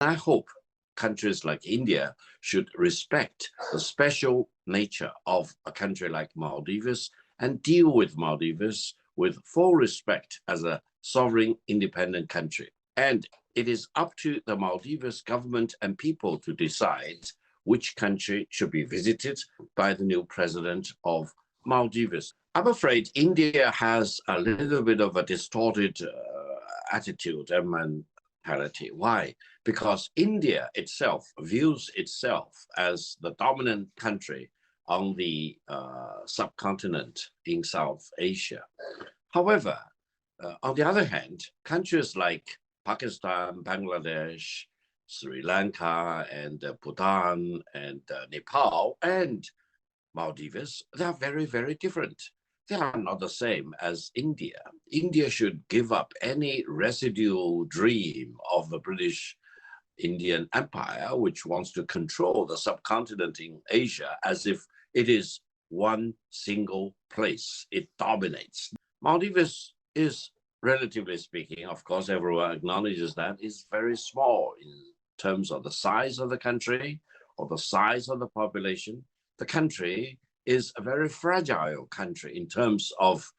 I hope countries like India should respect the special nature of a country like Maldives and deal with Maldives with full respect as a sovereign independent country. And it is up to the Maldives government and people to decide which country should be visited by the new president of Maldives. I'm afraid India has a little bit of a distorted attitude and mentality. Why? Because India itself views itself as the dominant country on the subcontinent in South Asia. However, on the other hand, countries like Pakistan, Bangladesh, Sri Lanka, and Bhutan, and Nepal, and Maldives, they are very, very different. They are not the same as India. India should give up any residual dream of the British Indian Empire, which wants to control the subcontinent in Asia as if it is one single place. It dominates. Maldives is, relatively speaking, of course, everyone acknowledges that, is very small in terms of the size of the country or the size of the population. The country is a very fragile country in terms of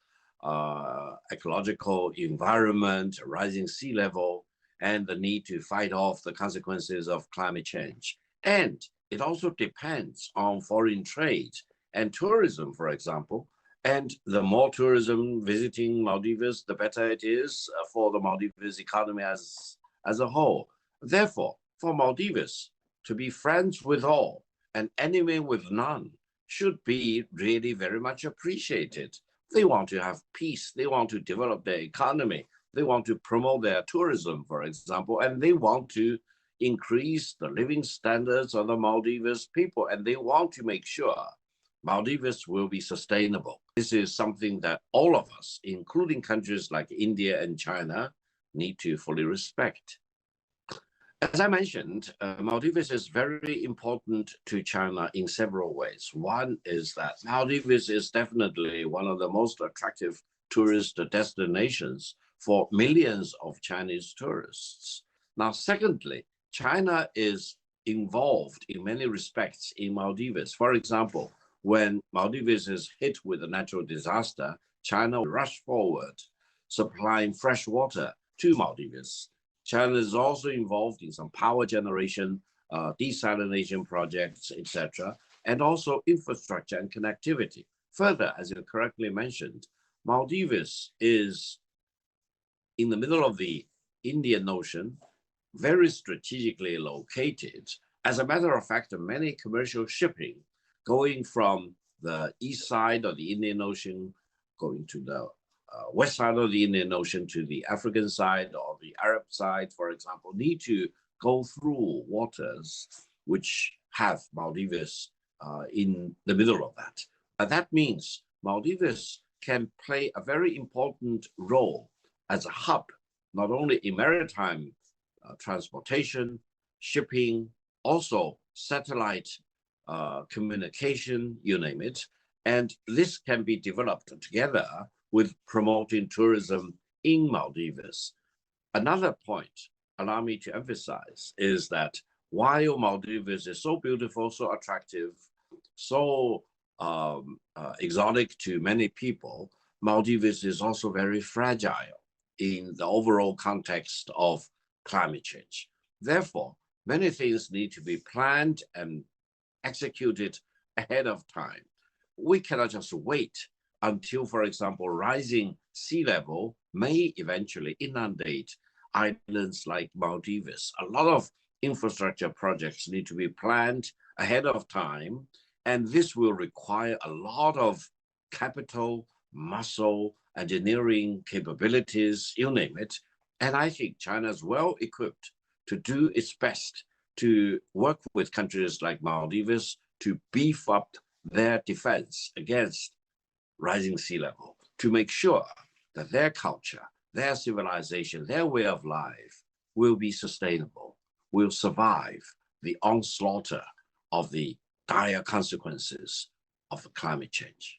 ecological environment, rising sea level, and the need to fight off the consequences of climate change. And it also depends on foreign trade and tourism, for example. And the more tourism visiting Maldives, the better it is for the Maldives economy as a whole. Therefore, for Maldives to be friends with all and enemy with none should be really very much appreciated. They want to have peace. They want to develop their economy. They want to promote their tourism, for example, and they want to increase the living standards of the Maldives people, and they want to make sure Maldives will be sustainable. This is something that all of us, including countries like India and China, need to fully respect. As I mentioned, Maldives is very important to China in several ways. One is that Maldives is definitely one of the most attractive tourist destinations for millions of Chinese tourists. Now, secondly, China is involved in many respects in Maldives. For example, when Maldives is hit with a natural disaster, China will rush forward, supplying fresh water to Maldives. China is also involved in some power generation, desalination projects, etc., and also infrastructure and connectivity. Further, as you correctly mentioned, Maldives is in the middle of the Indian Ocean, very strategically located. As a matter of fact, many commercial shipping going from the east side of the Indian Ocean, going to the west side of the Indian Ocean to the African side or the Arab side, for example, need to go through waters which have Maldives in the middle of that. That means Maldives can play a very important role as a hub, not only in maritime transportation, shipping, also satellite communication, you name it. And this can be developed together with promoting tourism in Maldives. Another point, allow me to emphasize, is that while Maldives is so beautiful, so attractive, so exotic to many people, Maldives is also very fragile in the overall context of climate change. Therefore, many things need to be planned and executed ahead of time. We cannot just wait until, for example, rising sea level may eventually inundate islands like Maldives. A lot of infrastructure projects need to be planned ahead of time, and this will require a lot of capital, muscle, engineering capabilities, you name it. And I think China is well equipped to do its best to work with countries like Maldives to beef up their defense against rising sea level, to make sure that their culture, their civilization, their way of life will be sustainable, will survive the onslaught of the dire consequences of climate change.